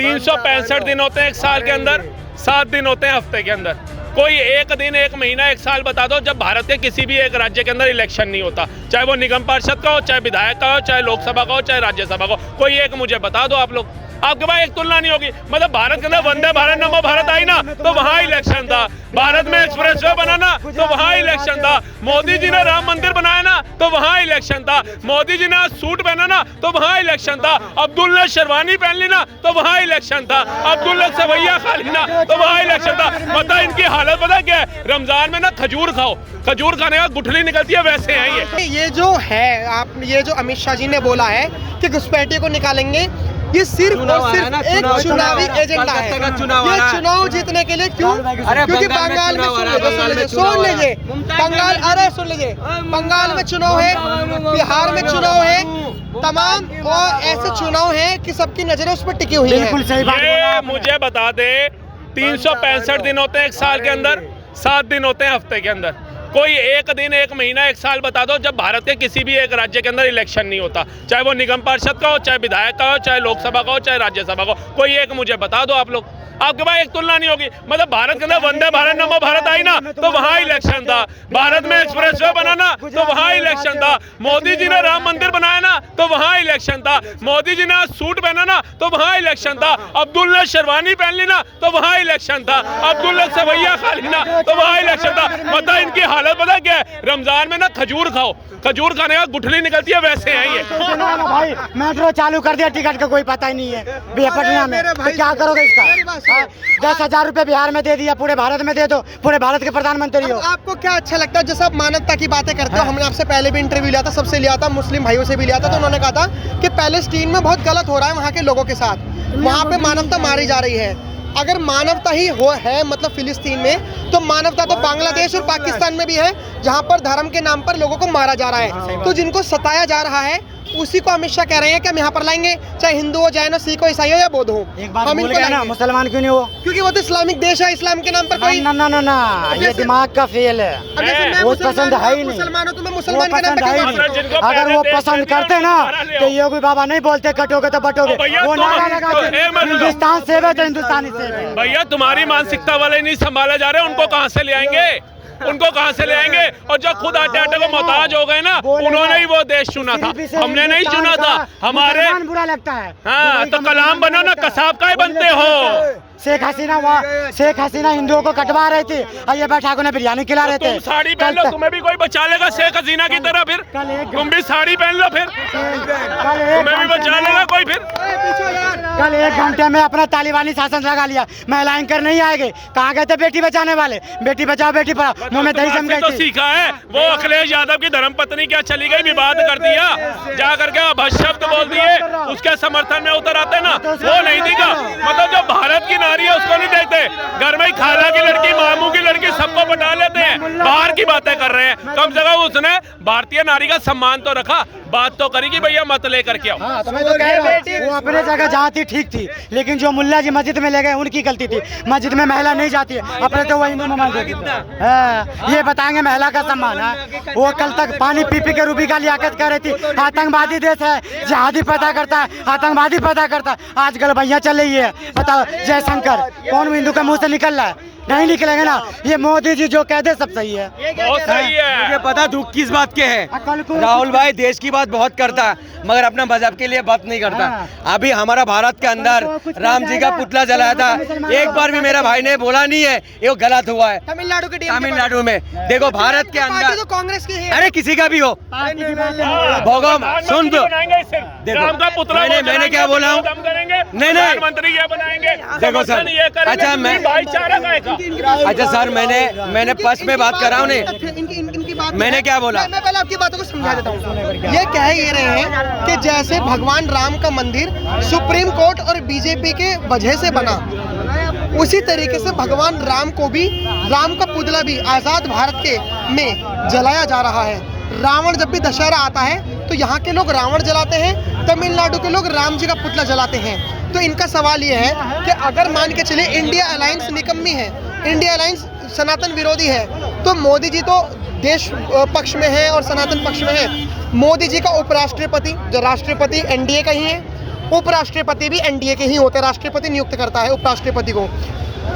365 दिन होते हैं एक साल के अंदर, 7 दिन होते हैं हफ्ते के अंदर। कोई एक दिन, एक महीना, एक साल बता दो जब भारत के किसी भी एक राज्य के अंदर इलेक्शन नहीं होता, चाहे वो निगम पार्षद का हो, चाहे विधायक का हो, चाहे लोकसभा का हो, चाहे राज्यसभा का हो। कोई एक मुझे बता दो आप लोग। आपके पास एक तुलना नहीं होगी। मतलब भारत के अंदर वंदे भारत नमो भारत आई ना, तो वहाँ इलेक्शन था। भारत में एक्सप्रेस वे बनाना, तो वहाँ इलेक्शन था। मोदी जी ने राम मंदिर बनाया ना, तो वहाँ इलेक्शन था। मोदी जी ने सूट पहना ना, तो वहाँ इलेक्शन था। अब्दुल ने शेरवानी पहन ली ना, तो वहाँ इलेक्शन था। अब्दुल ने सवैया खा ली ना, तो वहाँ इलेक्शन था। पता इनकी हालत पता क्या है? रमजान में ना खजूर खाओ, खजूर खाने का गुठली निकलती है, वैसे है ये जो है। आप ये जो अमित शाह जी ने बोला है कि घुसपैठियों को निकालेंगे, ये सिर्फ और सिर्फ एक चुनावी एजेंडा है। ये चुनाव जीतने के लिए क्यों? क्योंकि बंगाल में सुन लीजिए, बंगाल में चुनाव है, बिहार में चुनाव है, तमाम और ऐसे चुनाव हैं कि सबकी नजरें उस पर टिकी हुई है। बिल्कुल सही बात है। मुझे बता दे, 365 दिन होते हैं एक साल के अंदर, 7 दिन होते हैं हफ्ते के अंदर। कोई एक दिन, एक महीना, एक साल बता दो जब भारत के किसी भी एक राज्य के अंदर इलेक्शन नहीं होता, चाहे वो निगम पार्षद का हो, चाहे विधायक का हो, चाहे लोकसभा का हो, चाहे राज्यसभा का हो। कोई एक मुझे बता दो आप लोग। आपके पास एक तुलना नहीं होगी। मतलब भारत के अंदर वंदे भारत नमो भारत आई ना, तो वहाँ इलेक्शन था। भारत में एक्सप्रेस वे बनाना, तो वहाँ इलेक्शन था। मोदी जी ने राम मंदिर बनाया ना, तो वहाँ इलेक्शन था। मोदी जी ने सूट पहना ना, तो वहाँ इलेक्शन था। अब्दुल ने शेरवानी पहन ली ना, तो वहाँ इलेक्शन था। अब्दुल ने सवैया खा ली ना, तो वहाँ इलेक्शन था। पता इनकी हालत पता क्या है? रमजान में ना खजूर खाओ, खजूर खाने का गुठली निकलती है, वैसे है ये। भाई मेट्रो चालू कर दिया, टिकट का कोई पता ही नहीं है पटना में, तो क्या करोगे इसका? 10,000 रुपए बिहार में दे दिया, पूरे भारत में दे दो, पूरे भारत के प्रधानमंत्री हो। आपको क्या अच्छा लगता है? जैसे आप मानवता की बातें करते हो, हमने आपसे पहले भी इंटरव्यू लिया था, सबसे लिया था, मुस्लिम भाइयों से भी लिया था, तो उन्होंने कहा था कि पैलेस्टीन में बहुत गलत हो रहा है वहाँ के लोगों के साथ, वहाँ पे मानवता मारी जा रही है। अगर मानवता ही हो है मतलब फिलिस्तीन में, तो मानवता तो बांग्लादेश और पाकिस्तान में भी है, जहाँ पर धर्म के नाम पर लोगों को मारा जा रहा है। तो जिनको सताया जा रहा है उसी को अमित शाह कह रहे हैं कि हम यहाँ पर लाएंगे, चाहे हिंदू हो, जैन हो, सिख हो, ईसाई हो या बौद्ध हो। हम इनको ना मुसलमान क्यों नहीं हो? क्योंकि वो तो इस्लामिक देश है, इस्लाम के नाम पर कोई ना, ये दिमाग का फेल है। वो पसंद है ही नहीं। मुसलमान हो तो मैं मुसलमान के नाम पर। अगर वो पसंद करते ना तो योगी बाबा नहीं बोलते कटोगे तो बटोगे, वो नारा लगाते हिंदुस्तान सेव है तो हिंदुस्तानी सेव है। भैया तुम्हारी मानसिकता वाले नहीं संभाले जा रहे, उनको कहाँ से ले आएंगे? उनको कहाँ से ले आएंगे? और जो खुद आटे आटे को मोहताज हो गए ना, उन्होंने ही वो देश चुना था, हमने नहीं चुना था। हमारे बुरा लगता है। हाँ, तो कलाम बनो ना, कसाब का ही बनते हो। शेख हसीना हिंदुओं को कटवा रही थी और ये बैठा को बिरयानी खिला रहे थे। तुम साड़ी पहन लो, तुम्हें भी कोई बचा लेगा शेख हसीना की तरह। फिर तुम भी साड़ी पहन लो, फिर तुम्हें भी बचा लेगा कोई। फिर कल 1 घंटे में अपना तालिबानी शासन लगा लिया, महिलाएं कर नहीं आएंगे। कहाँ गए थे बेटी बचाने वाले? बेटी बचाओ बेटी पढ़ाओ, मुँह में दही जम गई तो सीखा है। वो अखिलेश यादव की धर्मपत्नी क्या चली गई, विवाद कर दिया, जा करके अपशब्द बोल दिए, उसके समर्थन में उतर आते ना, वो नहीं दिखा। मतलब जो भारत की नारी है उसको नहीं देखते, घर में खाला की लड़की, मामू की लड़की, सबको बटा लेते हैं। बाहर की बातें कर रहे हैं। कम से कम उसने भारतीय नारी का सम्मान तो रखा, बात तो करी कि भैया मत लेकर के आओ। हाँ, तो मैं तो कह रहा हूं, वो अपने जगह जहाँ थी ठीक थी, लेकिन जो मुल्ला जी मस्जिद में ले गए उनकी गलती थी। मस्जिद में महिला नहीं जाती है, अपने तो वो हिंदू नमाज देती है। ये बताएंगे महिला का सम्मान है? वो कल तक पानी पी पी के रूबी का लियाकत कर रही थी। आतंकवादी देश है, जिहादी पैदा करता है, आतंकवादी पैदा करता है। आज गलबैया चल रही है, बताओ जयशंकर कौन हिंदू के मुंह से निकल रहा है? नहीं निकलेंगे ना। ये मोदी जी जो कह दे सब सही है, बहुत सही है। मुझे पता दुख किस बात के है। राहुल भाई देश की बात बहुत करता है, मगर अपना मजहब के लिए बात नहीं करता। अभी हमारा भारत के अंदर राम जी का पुतला जलाया था, एक बार भी मेरा भाई ने बोला नहीं है ये गलत हुआ है। तमिलनाडु में देखो, भारत के अंदर तो कांग्रेस की है, अरे किसी का भी हो, भोगम सुन दो, मैंने क्या बोला हूँ? नहीं प्रधानमंत्री ये बनाएंगे। देखो सर, अच्छा मैं अच्छा सर, मैंने फर्स्ट में बात कर रहा हूँ। मैंने क्या बोला? मैं पहले आपकी बातों को समझा देता हूँ। ये कह ये रहे हैं कि जैसे भगवान राम का मंदिर सुप्रीम कोर्ट और बीजेपी के वजह से बना, उसी तरीके से भगवान राम को भी, राम का पुतला भी आजाद भारत के में जलाया जा रहा है। रावण जब भी दशहरा आता है तो यहाँ के लोग रावण जलाते हैं, तमिलनाडु के लोग राम जी का पुतला जलाते हैं। तो इनका सवाल ये है कि अगर मान के चलिए इंडिया अलायंस निकम्मी है, इंडिया अलायंस सनातन विरोधी है, तो मोदी जी तो देश पक्ष में है और सनातन पक्ष में है। मोदी जी का उपराष्ट्रपति, जो राष्ट्रपति एनडीए का ही है, उपराष्ट्रपति भी एनडीए के ही होते हैं, राष्ट्रपति नियुक्त करता है उपराष्ट्रपति को।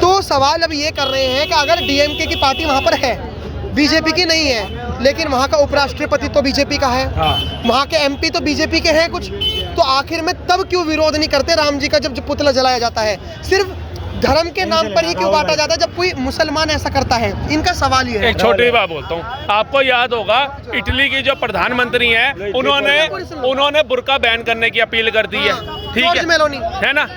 तो सवाल अब ये कर रहे हैं कि अगर डीएमके की पार्टी वहाँ पर है, बीजेपी की नहीं है, लेकिन वहाँ का उपराष्ट्रपति तो बीजेपी का है, वहाँ के एमपी तो बीजेपी के हैं कुछ, तो आखिर में तब क्यों विरोध नहीं करते राम जी का जब पुतला जलाया जाता है? सिर्फ धर्म के नाम पर ही क्यों बांटा जाता है जब कोई मुसलमान ऐसा करता है? इनका सवाल ये है। एक छोटी बात बोलता हूँ, आपको याद होगा इटली की जो प्रधानमंत्री हैं उन्होंने बुर्का बैन करने की अपील कर दी है, ठीक जॉर्ज मेलोनी है ना?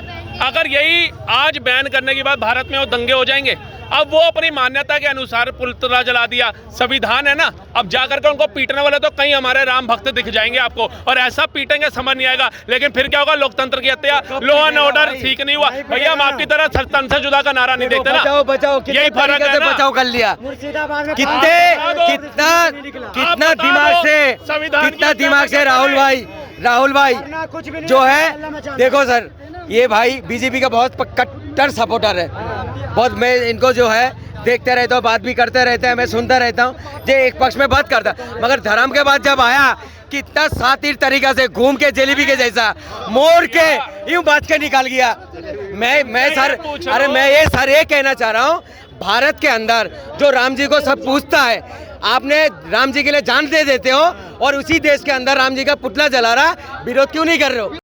अगर यही आज बैन करने के बाद भारत में वो दंगे हो जाएंगे। अब वो अपनी मान्यता के अनुसार पुतला जला दिया, संविधान है ना, अब जाकर के उनको पीटने वाले तो कई हमारे राम भक्त दिख जाएंगे आपको, और ऐसा पीटेंगे समझ नहीं आएगा। लेकिन फिर क्या होगा? लोकतंत्र की हत्या, लॉ एंड ऑर्डर ठीक नहीं हुआ। भैया हम आपकी तरह तन से जुदा का नारा नहीं देखते ना, बचाओ बचाओ, यही फर्क है ना? बचाओ कर लिया, कितना दिमाग से राहुल भाई जो है, देखो सर ये भाई बीजेपी का बहुत कट्टर सपोर्टर है, बहुत, मैं इनको जो है देखते रहता हूँ, बात भी करते रहते हैं, मैं सुनता रहता हूँ, जो एक पक्ष में बात करता, मगर धर्म के बाद जब आया कितना सातिर तरीका से घूम के जलेबी के जैसा मोड़ के यूं बात के निकाल गया। मैं सर, अरे मैं ये कहना चाह रहा हूँ, भारत के अंदर जो राम जी को सब पूछता है, आपने राम जी के लिए जान दे देते हो और उसी देश के अंदर राम जी का पुतला जला रहा, विरोध क्यों नहीं कर रहे हो?